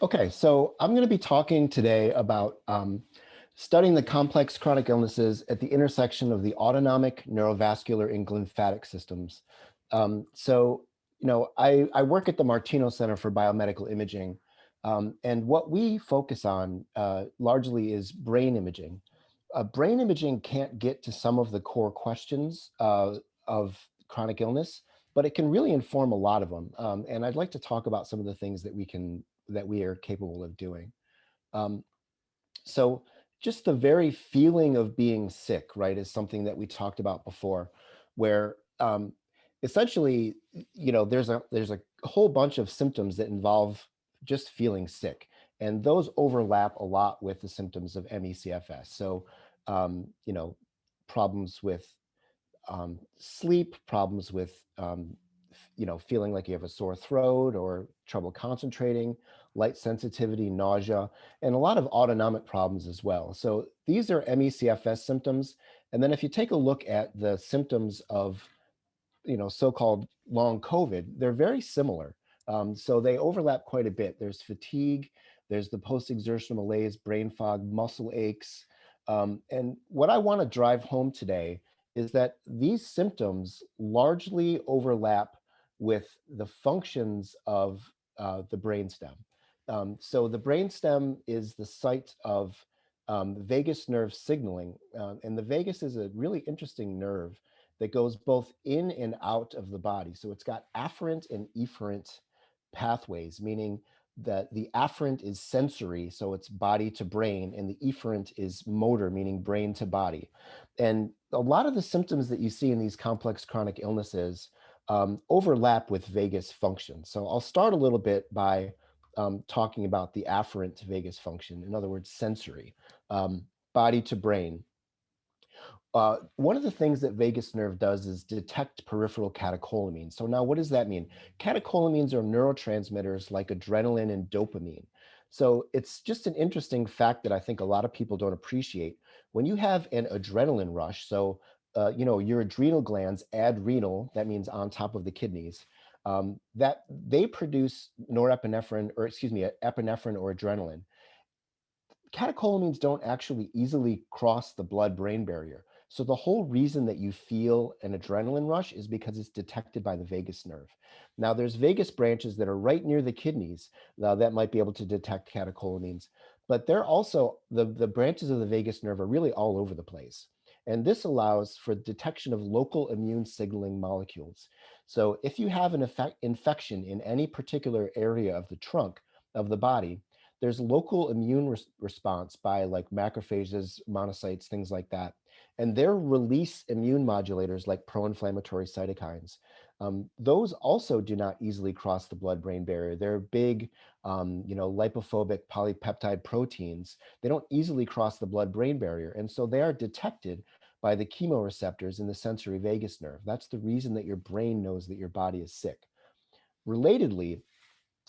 Okay, so I'm going to be talking today about studying the complex chronic illnesses at the intersection of the autonomic, neurovascular, and glymphatic systems. I work at the Martino Center for Biomedical Imaging, and what we focus on largely is brain imaging. Brain imaging can't get to some of the core questions of chronic illness, but it can really inform a lot of them. And I'd like to talk about some of the things that we are capable of doing. Um, so just the very feeling of being sick, right, is something that we talked about before, where essentially, there's a whole bunch of symptoms that involve just feeling sick, and those overlap a lot with the symptoms of MECFS. So, you know, problems with sleep, problems with feeling like you have a sore throat or trouble concentrating, light sensitivity, nausea, and a lot of autonomic problems as well. So these are MECFS symptoms. And then if you take a look at the symptoms of so-called long COVID, they're very similar. So they overlap quite a bit. There's fatigue, there's the post-exertional malaise, brain fog, muscle aches. And what I want to drive home today is that these symptoms largely overlap with the functions of the brainstem. So the brainstem is the site of vagus nerve signaling, and the vagus is a really interesting nerve that goes both in and out of the body. So it's got afferent and efferent pathways, meaning that the afferent is sensory, so it's body to brain, and the efferent is motor, meaning brain to body. And a lot of the symptoms that you see in these complex chronic illnesses overlap with vagus function. So I'll start a little bit by talking about the afferent vagus function, in other words, sensory, body to brain. One of the things that vagus nerve does is detect peripheral catecholamines. So now what does that mean? Catecholamines are neurotransmitters like adrenaline and dopamine. So it's just an interesting fact that I think a lot of people don't appreciate. When you have an adrenaline rush, so your adrenal glands, adrenal, that means on top of the kidneys, that they produce norepinephrine, or excuse me, epinephrine or adrenaline. Catecholamines don't actually easily cross the blood-brain barrier. So the whole reason that you feel an adrenaline rush is because it's detected by the vagus nerve. Now, there's vagus branches that are right near the kidneys that might be able to detect catecholamines, but they're also, the branches of the vagus nerve are really all over the place. And this allows for detection of local immune signaling molecules. So if you have an infection in any particular area of the trunk of the body, there's local immune response by like macrophages, monocytes, things like that. And they release immune modulators like pro-inflammatory cytokines. Those also do not easily cross the blood-brain barrier. They're big, lipophobic polypeptide proteins. They don't easily cross the blood-brain barrier. And so they are detected by the chemoreceptors in the sensory vagus nerve. That's the reason that your brain knows that your body is sick. Relatedly,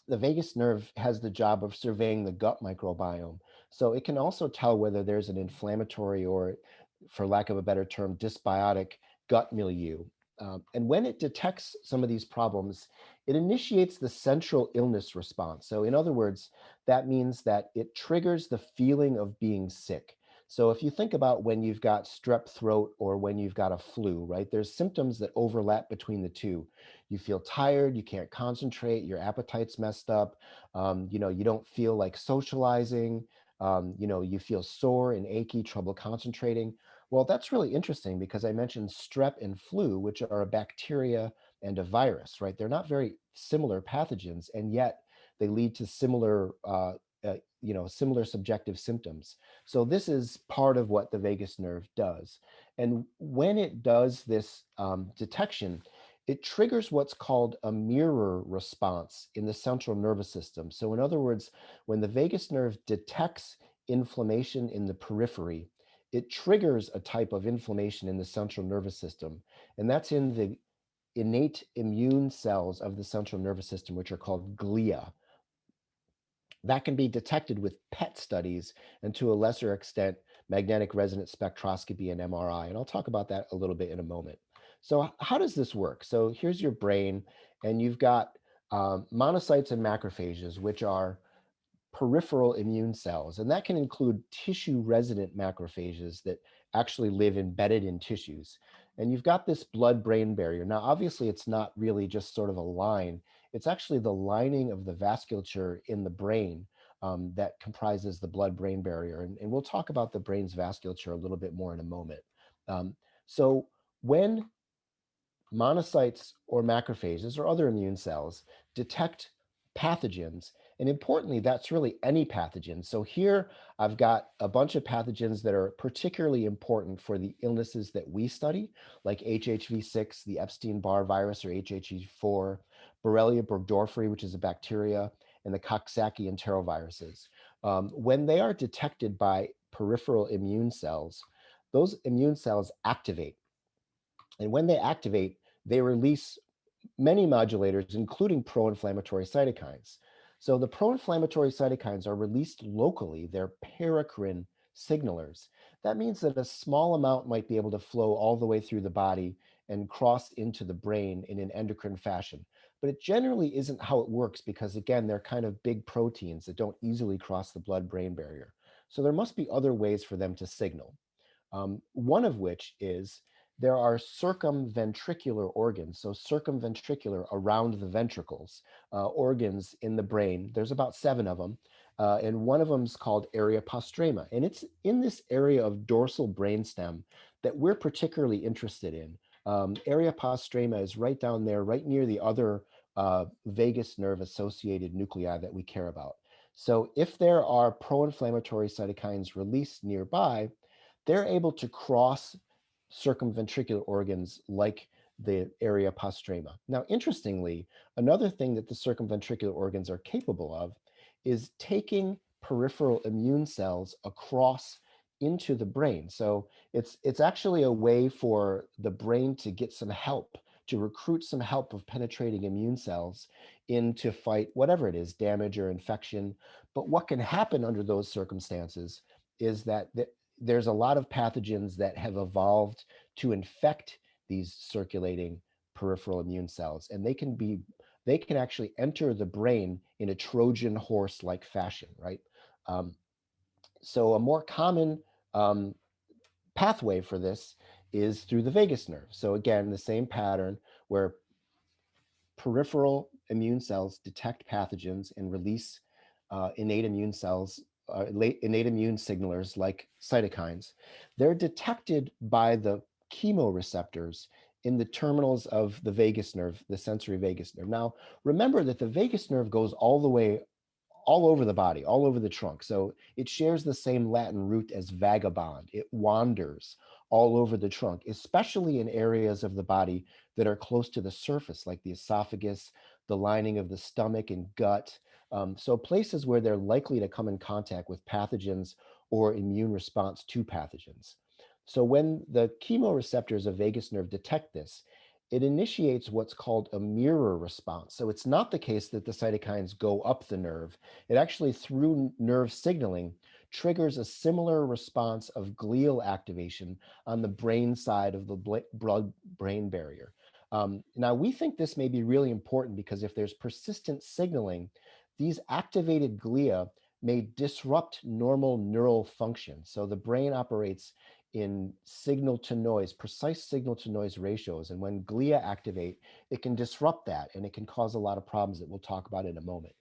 the vagus nerve has the job of surveying the gut microbiome. So it can also tell whether there's an inflammatory or, for lack of a better term, dysbiotic gut milieu. And when it detects some of these problems, it initiates the central illness response. So in other words, that means that it triggers the feeling of being sick. So if you think about when you've got strep throat or when you've got a flu, right, there's symptoms that overlap between the two. You feel tired, you can't concentrate, your appetite's messed up, you don't feel like socializing, you feel sore and achy, trouble concentrating. Well, that's really interesting because I mentioned strep and flu, which are a bacteria and a virus, right? They're not very similar pathogens, and yet they lead to similar subjective symptoms. So this is part of what the vagus nerve does. And when it does this detection, it triggers what's called a mirror response in the central nervous system. So in other words, when the vagus nerve detects inflammation in the periphery, it triggers a type of inflammation in the central nervous system. And that's in the innate immune cells of the central nervous system, which are called glia. That can be detected with PET studies and to a lesser extent, magnetic resonance spectroscopy and MRI. And I'll talk about that a little bit in a moment. So how does this work? So here's your brain, and you've got monocytes and macrophages, which are peripheral immune cells, and that can include tissue-resident macrophages that actually live embedded in tissues. And you've got this blood-brain barrier. Now, obviously, it's not really just sort of a line. It's actually the lining of the vasculature in the brain that comprises the blood-brain barrier. And we'll talk about the brain's vasculature a little bit more in a moment. Um, so when monocytes or macrophages or other immune cells detect pathogens. And importantly, that's really any pathogen. So here I've got a bunch of pathogens that are particularly important for the illnesses that we study, like HHV6, the Epstein-Barr virus, or HHV4, Borrelia burgdorferi, which is a bacteria, and the Coxsackie enteroviruses. When they are detected by peripheral immune cells, those immune cells activate. And when they activate, they release many modulators, including pro-inflammatory cytokines. So the pro-inflammatory cytokines are released locally. They're paracrine signalers. That means that a small amount might be able to flow all the way through the body and cross into the brain in an endocrine fashion. But it generally isn't how it works because, again, they're kind of big proteins that don't easily cross the blood-brain barrier. So there must be other ways for them to signal. One of which is there are circumventricular organs, so circumventricular around the ventricles, organs in the brain. There's about 7 of them, and one of them is called area postrema, and it's in this area of dorsal brainstem that we're particularly interested in. Area postrema is right down there, right near the other vagus nerve associated nuclei that we care about. So if there are pro-inflammatory cytokines released nearby, they're able to cross circumventricular organs like the area postrema. Now, interestingly, another thing that the circumventricular organs are capable of is taking peripheral immune cells across into the brain. So it's actually a way for the brain to get some help, to recruit some help of penetrating immune cells in to fight whatever it is, damage or infection. But what can happen under those circumstances is that there's a lot of pathogens that have evolved to infect these circulating peripheral immune cells, and they can actually enter the brain in a Trojan horse-like fashion, right? Um, so a more common um, pathway for this is through the vagus nerve. So again, the same pattern where peripheral immune cells detect pathogens and release innate immune cells, innate immune signalers like cytokines. They're detected by the chemoreceptors in the terminals of the vagus nerve, the sensory vagus nerve. Now, remember that the vagus nerve goes all the way all over the body, all over the trunk. So it shares the same Latin root as vagabond. It wanders all over the trunk, especially in areas of the body that are close to the surface, like the esophagus, the lining of the stomach and gut. So places where they're likely to come in contact with pathogens or immune response to pathogens. So when the chemoreceptors of vagus nerve detect this, it initiates what's called a mirror response. So it's not the case that the cytokines go up the nerve. It actually, through nerve signaling, triggers a similar response of glial activation on the brain side of the blood-brain barrier. Now, we think this may be really important because if there's persistent signaling, these activated glia may disrupt normal neural function. So the brain operates in signal to noise, precise signal to noise ratios. And when glia activate, it can disrupt that and it can cause a lot of problems that we'll talk about in a moment.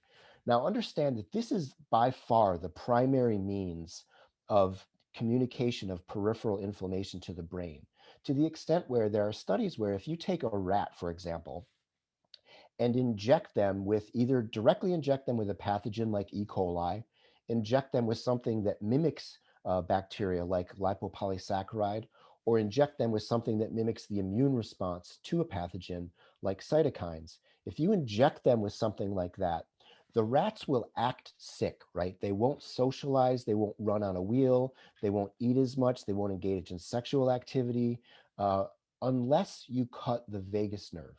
Now, understand that this is by far the primary means of communication of peripheral inflammation to the brain, to the extent where there are studies where if you take a rat, for example, and inject them with either directly inject them with a pathogen like E. coli, inject them with something that mimics bacteria like lipopolysaccharide, or inject them with something that mimics the immune response to a pathogen like cytokines. If you inject them with something like that, the rats will act sick, right? They won't socialize, they won't run on a wheel, they won't eat as much, they won't engage in sexual activity uh, unless you cut the vagus nerve.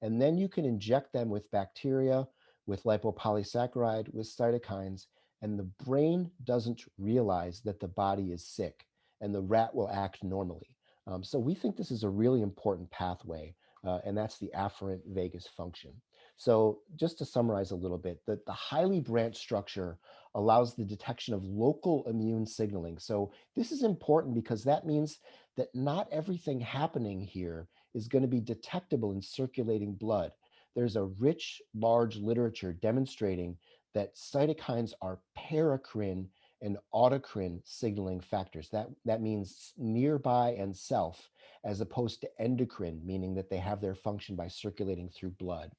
And then you can inject them with bacteria, with lipopolysaccharide, with cytokines, and the brain doesn't realize that the body is sick and the rat will act normally. So we think this is a really important pathway, and that's the afferent vagus function. So just to summarize a little bit, the highly branched structure allows the detection of local immune signaling. So this is important because that means that not everything happening here is going to be detectable in circulating blood. There's a rich, large literature demonstrating that cytokines are paracrine and autocrine signaling factors. That means nearby and self, as opposed to endocrine, meaning that they have their function by circulating through blood.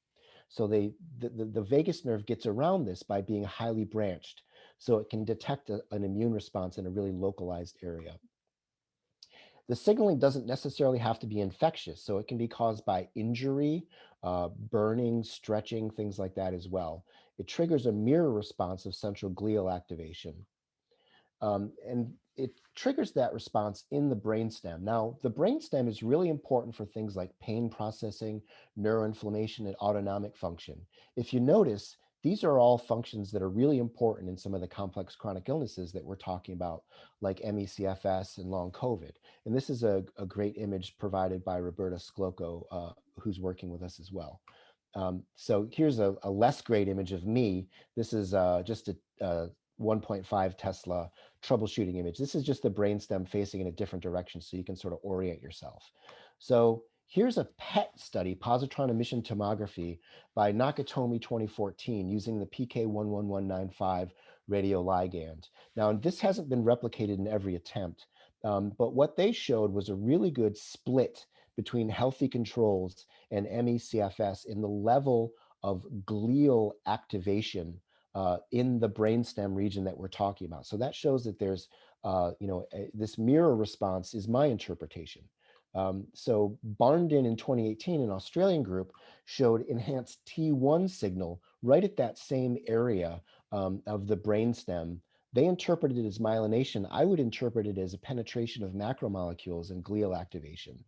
So the vagus nerve gets around this by being highly branched, so it can detect an immune response in a really localized area. The signaling doesn't necessarily have to be infectious, so it can be caused by injury, burning, stretching, things like that as well. It triggers a mirror response of central glial activation. And it triggers that response in the brainstem. Now, the brainstem is really important for things like pain processing, neuroinflammation, and autonomic function. If you notice, these are all functions that are really important in some of the complex chronic illnesses that we're talking about, like ME/CFS and long COVID. And this is a great image provided by Roberta Sclocco, who's working with us as well. So here's a less great image of me. This is just a 1.5 Tesla troubleshooting image. This is just the brainstem facing in a different direction so you can sort of orient yourself. So here's a PET study, positron emission tomography, by Nakatomi 2014 using the PK11195 radioligand. Now, this hasn't been replicated in every attempt, but what they showed was a really good split between healthy controls and ME/CFS in the level of glial activation in the brainstem region that we're talking about. So that shows that there's, this mirror response is my interpretation. So Barndon in 2018, an Australian group, showed enhanced T1 signal right at that same area of the brainstem. They interpreted it as myelination. I would interpret it as a penetration of macromolecules and glial activation.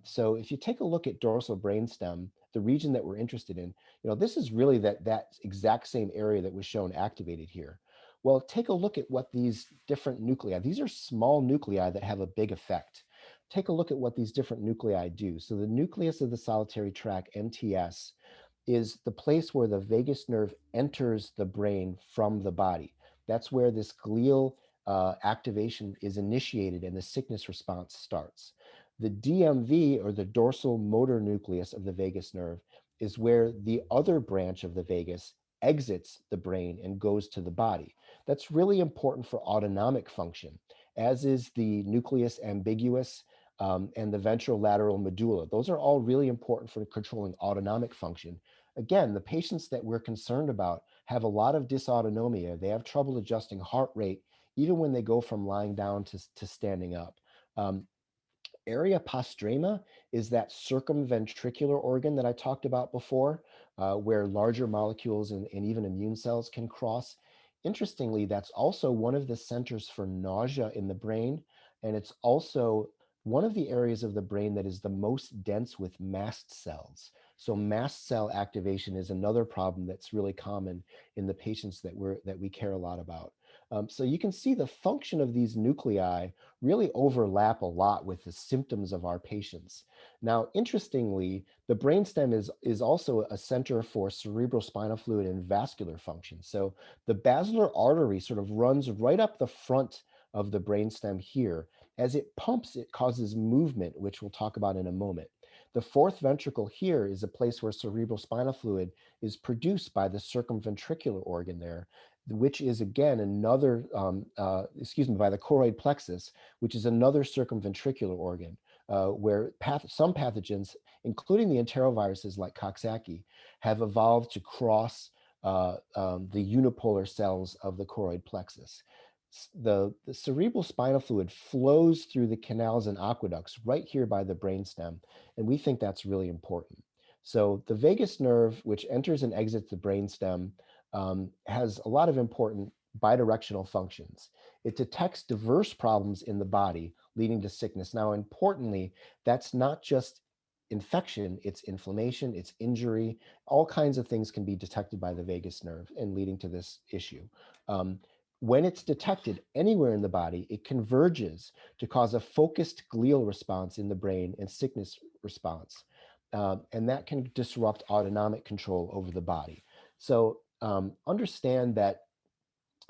So if you take a look at dorsal brainstem, the region that we're interested in, this is really that exact same area that was shown activated here. Well, take a look at what these different nuclei, these are small nuclei that have a big effect. Take a look at what these different nuclei do. So the nucleus of the solitary tract, NTS, is the place where the vagus nerve enters the brain from the body. That's where this glial activation is initiated and the sickness response starts. The DMV, or the dorsal motor nucleus of the vagus nerve, is where the other branch of the vagus exits the brain and goes to the body. That's really important for autonomic function, as is the nucleus ambiguus and the ventrolateral medulla. Those are all really important for controlling autonomic function. Again, the patients that we're concerned about have a lot of dysautonomia. They have trouble adjusting heart rate, even when they go from lying down to standing up. Area postrema is that circumventricular organ that I talked about before, where larger molecules and even immune cells can cross. Interestingly, that's also one of the centers for nausea in the brain, and it's also one of the areas of the brain that is the most dense with mast cells. So mast cell activation is another problem that's really common in the patients that we care a lot about. So you can see the function of these nuclei really overlap a lot with the symptoms of our patients. Now, interestingly, the brainstem is also a center for cerebrospinal fluid and vascular function. So the basilar artery sort of runs right up the front of the brainstem here. As it pumps, it causes movement, which we'll talk about in a moment. The fourth ventricle here is a place where cerebrospinal fluid is produced by the circumventricular organ there, which is again another, by the choroid plexus, which is another circumventricular organ, where some pathogens, including the enteroviruses like Coxsackie, have evolved to cross the unipolar cells of the choroid plexus. The cerebral spinal fluid flows through the canals and aqueducts right here by the brainstem, and we think that's really important. So the vagus nerve, which enters and exits the brainstem, has a lot of important bidirectional functions. It detects diverse problems in the body leading to sickness. Now, importantly, that's not just infection, it's inflammation, it's injury. All kinds of things can be detected by the vagus nerve and leading to this issue. When it's detected anywhere in the body, it converges to cause a focused glial response in the brain and sickness response. and that can disrupt autonomic control over the body. So understand that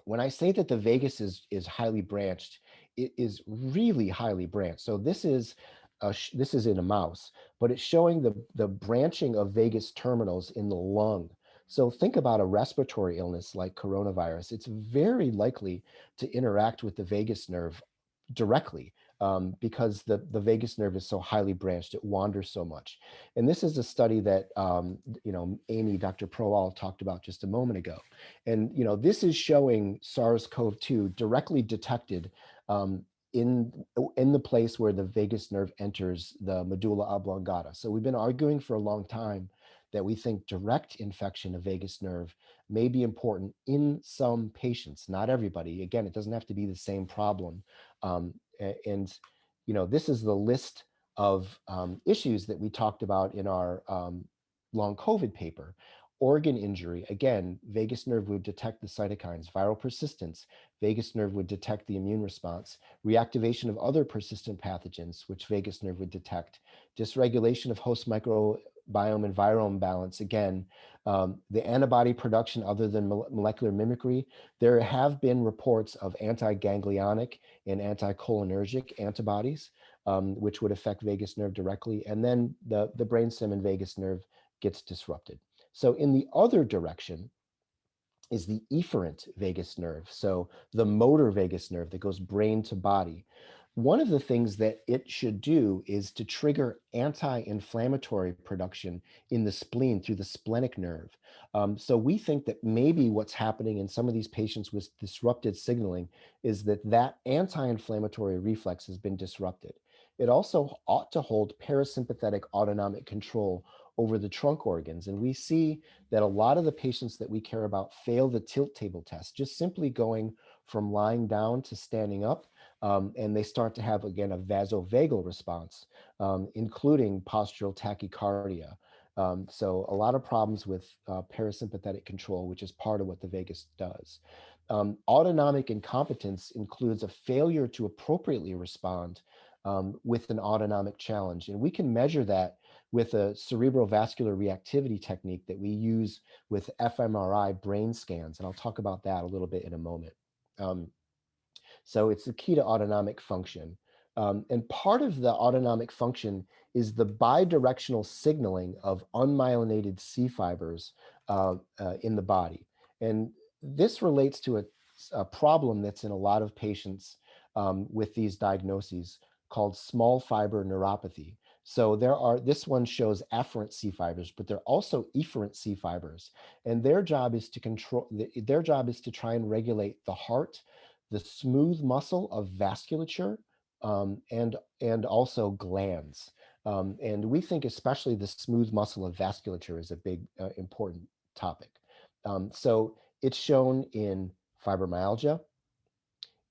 when I say that the vagus is highly branched, it is really highly branched. So this is in a mouse, but it's showing the branching of vagus terminals in the lung. So think about a respiratory illness like coronavirus. It's very likely to interact with the vagus nerve directly, because the vagus nerve is so highly branched, it wanders so much. And this is a study that Amy, Dr. Proal talked about just a moment ago. And this is showing SARS-CoV-2 directly detected, in the place where the vagus nerve enters the medulla oblongata. So we've been arguing for a long time that we think direct infection of vagus nerve may be important in some patients, not everybody. Again, it doesn't have to be the same problem. And this is the list of issues that we talked about in our long COVID paper. Organ injury, again, vagus nerve would detect the cytokines. Viral persistence, vagus nerve would detect the immune response. Reactivation of other persistent pathogens, which vagus nerve would detect. Dysregulation of host microbiome and virome balance, again, the antibody production other than molecular mimicry. There have been reports of anti-ganglionic and anticholinergic antibodies, which would affect vagus nerve directly. And then the brainstem and vagus nerve gets disrupted. So in the other direction is the efferent vagus nerve, so the motor vagus nerve that goes brain to body. One of the things that it should do is to trigger anti-inflammatory production in the spleen through the splenic nerve. So we think that maybe what's happening in some of these patients with disrupted signaling is that anti-inflammatory reflex has been disrupted. It also ought to hold parasympathetic autonomic control over the trunk organs. And we see that a lot of the patients that we care about fail the tilt table test, just simply going from lying down to standing up. And they start to have, again, a vasovagal response, including postural tachycardia. So a lot of problems with parasympathetic control, which is part of what the vagus does. Autonomic incompetence includes a failure to appropriately respond with an autonomic challenge. And we can measure that with a cerebral vascular reactivity technique that we use with fMRI brain scans. And I'll talk about that a little bit in a moment. So it's the key to autonomic function. And part of the autonomic function is the bidirectional signaling of unmyelinated C fibers in the body. And this relates to a problem that's in a lot of patients with these diagnoses called small fiber neuropathy. So this one shows afferent C fibers, but they're also efferent C fibers. And their job is to try and regulate the heart, the smooth muscle of vasculature, and also glands. And we think especially the smooth muscle of vasculature is a big important topic. So it's shown in fibromyalgia,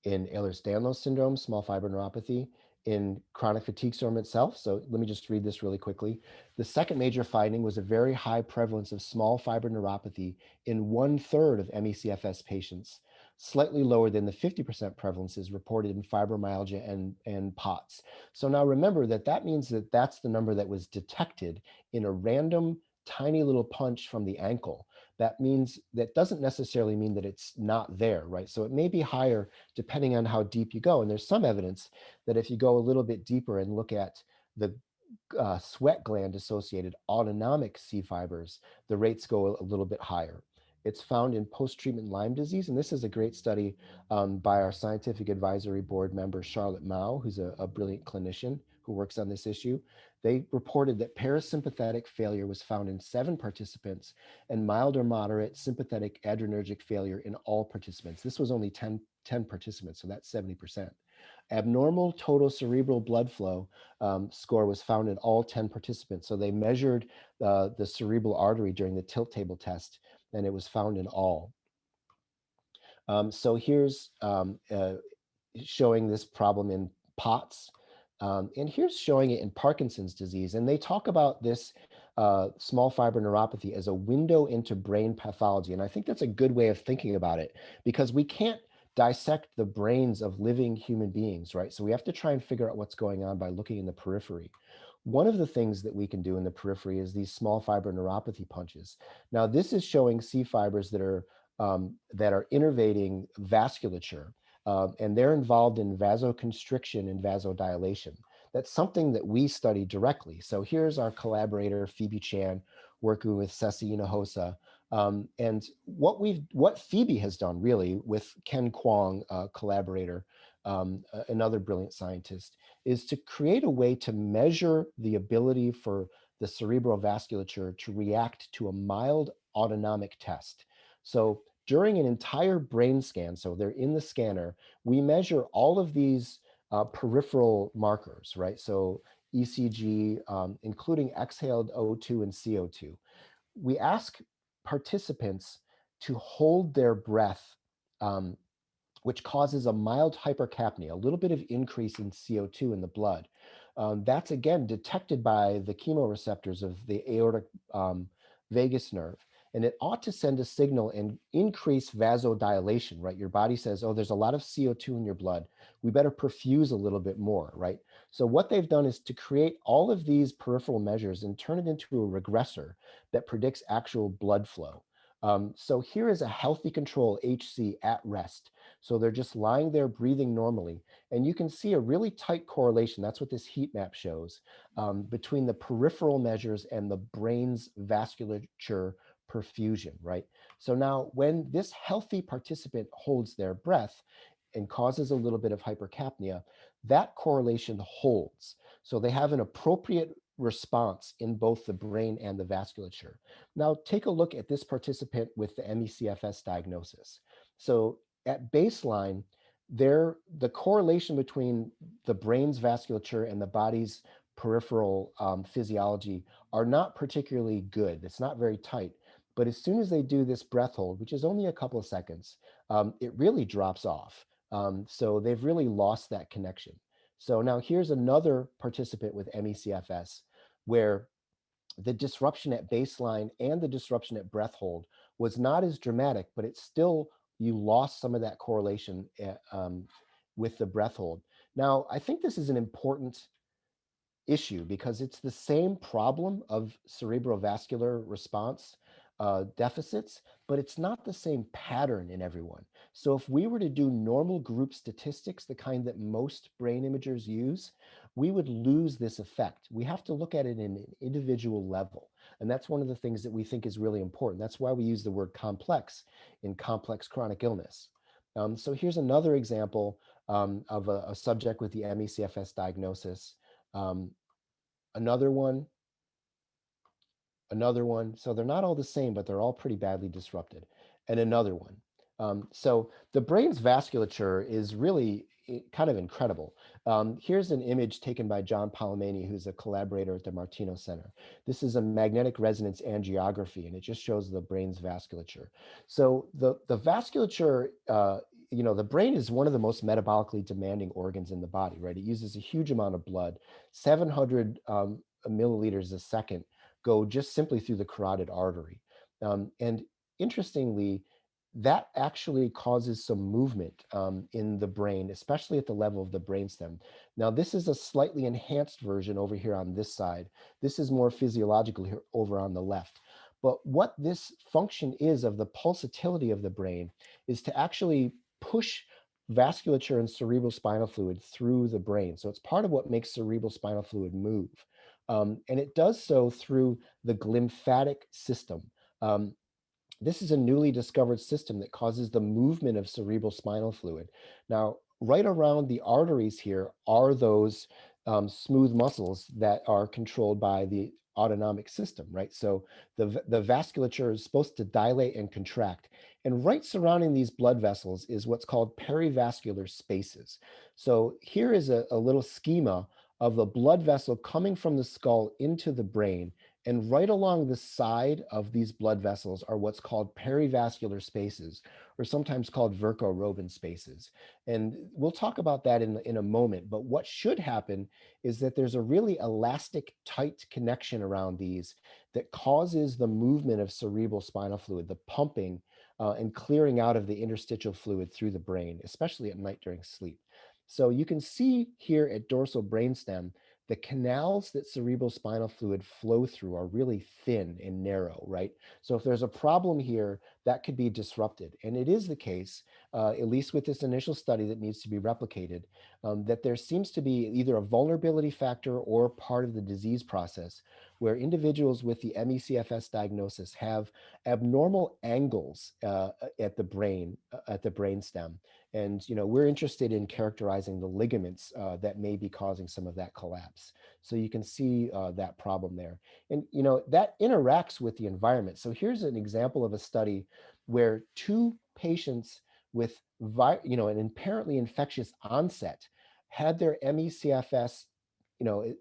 in Ehlers-Danlos syndrome, small fiber neuropathy, in chronic fatigue syndrome itself. So let me just read this really quickly. The second major finding was a very high prevalence of small fiber neuropathy in 1/3 of ME/CFS patients, slightly lower than the 50% prevalences reported in fibromyalgia and POTS. So now remember that means that that's the number that was detected in a random tiny little punch from the ankle. That doesn't necessarily mean that it's not there, right? So it may be higher depending on how deep you go. And there's some evidence that if you go a little bit deeper and look at the sweat gland associated autonomic C fibers, the rates go a little bit higher. It's found in post-treatment Lyme disease. And this is a great study by our scientific advisory board member, Charlotte Mao, who's a brilliant clinician who works on this issue. They reported that parasympathetic failure was found in 7 participants and mild or moderate sympathetic adrenergic failure in all participants. This was only 10 participants, so that's 70%. Abnormal total cerebral blood flow score was found in all 10 participants. So they measured the cerebral artery during the tilt table test, and it was found in all. So here's showing this problem in POTS. And here's showing it in Parkinson's disease. And they talk about this small fiber neuropathy as a window into brain pathology. And I think that's a good way of thinking about it, because we can't dissect the brains of living human beings, right? So we have to try and figure out what's going on by looking in the periphery. One of the things that we can do in the periphery is these small fiber neuropathy punches. Now, this is showing C fibers that are innervating vasculature, and they're involved in vasoconstriction and vasodilation. That's something that we study directly. So here's our collaborator, Phoebe Chan, working with Sesi Hinojosa. And what Phoebe has done really with Ken Kwong, collaborator, another brilliant scientist, is to create a way to measure the ability for the cerebral vasculature to react to a mild autonomic test. So during an entire brain scan, so they're in the scanner, we measure all of these peripheral markers, right? So ECG, including exhaled O2 and CO2. We ask participants to hold their breath, um, which causes a mild hypercapnia, a little bit of increase in CO2 in the blood. That's again detected by the chemoreceptors of the aortic vagus nerve. And it ought to send a signal and increase vasodilation, right? Your body says, oh, there's a lot of CO2 in your blood. We better perfuse a little bit more, right? So what they've done is to create all of these peripheral measures and turn it into a regressor that predicts actual blood flow. So here is a healthy control HC at rest. So they're just lying there breathing normally. And you can see a really tight correlation. That's what this heat map shows, between the peripheral measures and the brain's vasculature perfusion, right? So now when this healthy participant holds their breath and causes a little bit of hypercapnia, that correlation holds. So they have an appropriate response in both the brain and the vasculature. Now take a look at this participant with the MECFS diagnosis. So at baseline, the correlation between the brain's vasculature and the body's peripheral physiology are not particularly good. It's not very tight. But as soon as they do this breath hold, which is only a couple of seconds, it really drops off. So they've really lost that connection. So now here's another participant with MECFS where the disruption at baseline and the disruption at breath hold was not as dramatic, but it's still, you lost some of that correlation with the breath hold. Now, I think this is an important issue because it's the same problem of cerebrovascular response deficits, but it's not the same pattern in everyone. So if we were to do normal group statistics, the kind that most brain imagers use, we would lose this effect. We have to look at it in an individual level. And that's one of the things that we think is really important. That's why we use the word complex in complex chronic illness. So here's another example of a subject with the MECFS diagnosis. Um, another one, another one. So they're not all the same, but they're all pretty badly disrupted. And another one. So the brain's vasculature is really kind of incredible. Here's an image taken by John Palomani, who's a collaborator at the Martino Center. This is a magnetic resonance angiography, and it just shows the brain's vasculature. So the vasculature, the brain is one of the most metabolically demanding organs in the body, right? It uses a huge amount of blood, 700 milliliters a second go just simply through the carotid artery. And interestingly, that actually causes some movement in the brain, especially at the level of the brainstem. Now, this is a slightly enhanced version over here on this side. This is more physiological here over on the left. But what this function is of the pulsatility of the brain is to actually push vasculature and cerebral spinal fluid through the brain. So it's part of what makes cerebral spinal fluid move. And it does so through the glymphatic system. Um, this is a newly discovered system that causes the movement of cerebral spinal fluid. Now, right around the arteries here are those smooth muscles that are controlled by the autonomic system, right? So the vasculature is supposed to dilate and contract. And right surrounding these blood vessels is what's called perivascular spaces. So here is a little schema of the blood vessel coming from the skull into the brain. And right along the side of these blood vessels are what's called perivascular spaces, or sometimes called Verco-Robin spaces. And we'll talk about that in a moment. But what should happen is that there's a really elastic, tight connection around these that causes the movement of cerebral spinal fluid, the pumping and clearing out of the interstitial fluid through the brain, especially at night during sleep. So you can see here at dorsal brainstem the canals that cerebral spinal fluid flow through are really thin and narrow, right? So if there's a problem here, that could be disrupted. And it is the case, at least with this initial study that needs to be replicated, that there seems to be either a vulnerability factor or part of the disease process where individuals with the MECFS diagnosis have abnormal angles at the brain, at the brainstem. And, we're interested in characterizing the ligaments that may be causing some of that collapse. So you can see that problem there. And, that interacts with the environment. So here's an example of a study where two patients with, an apparently infectious onset had their MECFS,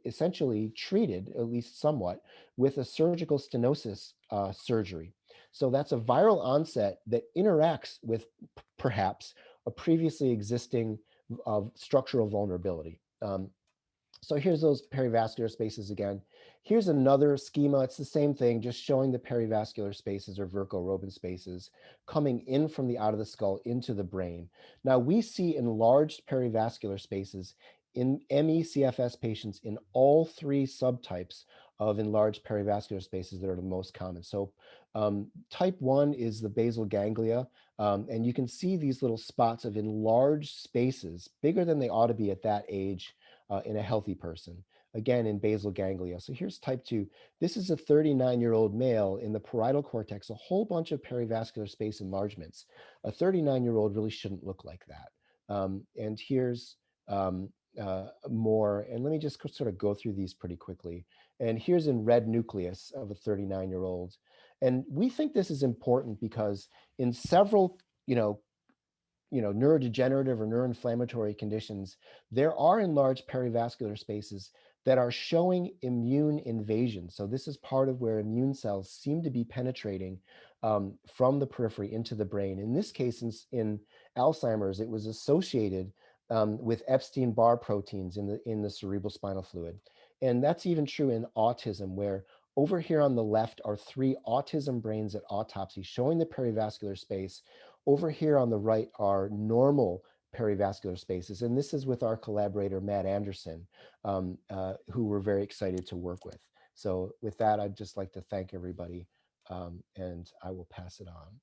essentially treated, at least somewhat, with a surgical stenosis surgery. So that's a viral onset that interacts with perhaps a previously existing structural vulnerability. So here's those perivascular spaces again. Here's another schema. It's the same thing, just showing the perivascular spaces or Virchow-Robin spaces coming in from the out of the skull into the brain. Now we see enlarged perivascular spaces in ME/CFS patients in all three subtypes of enlarged perivascular spaces that are the most common. So type 1 is the basal ganglia, and you can see these little spots of enlarged spaces, bigger than they ought to be at that age, in a healthy person, again in basal ganglia. So here's type 2. This is a 39-year-old male in the parietal cortex, a whole bunch of perivascular space enlargements. A 39-year-old really shouldn't look like that. And here's more, and let me just sort of go through these pretty quickly. And here's in red nucleus of a 39-year-old. And we think this is important because in several, neurodegenerative or neuroinflammatory conditions, there are enlarged perivascular spaces that are showing immune invasion. So this is part of where immune cells seem to be penetrating from the periphery into the brain. In this case, in Alzheimer's, it was associated with Epstein-Barr proteins in the cerebral spinal fluid. And that's even true in autism, where over here on the left are 3 autism brains at autopsy showing the perivascular space. Over here on the right are normal perivascular spaces. And this is with our collaborator, Matt Anderson, who we're very excited to work with. So with that, I'd just like to thank everybody, and I will pass it on.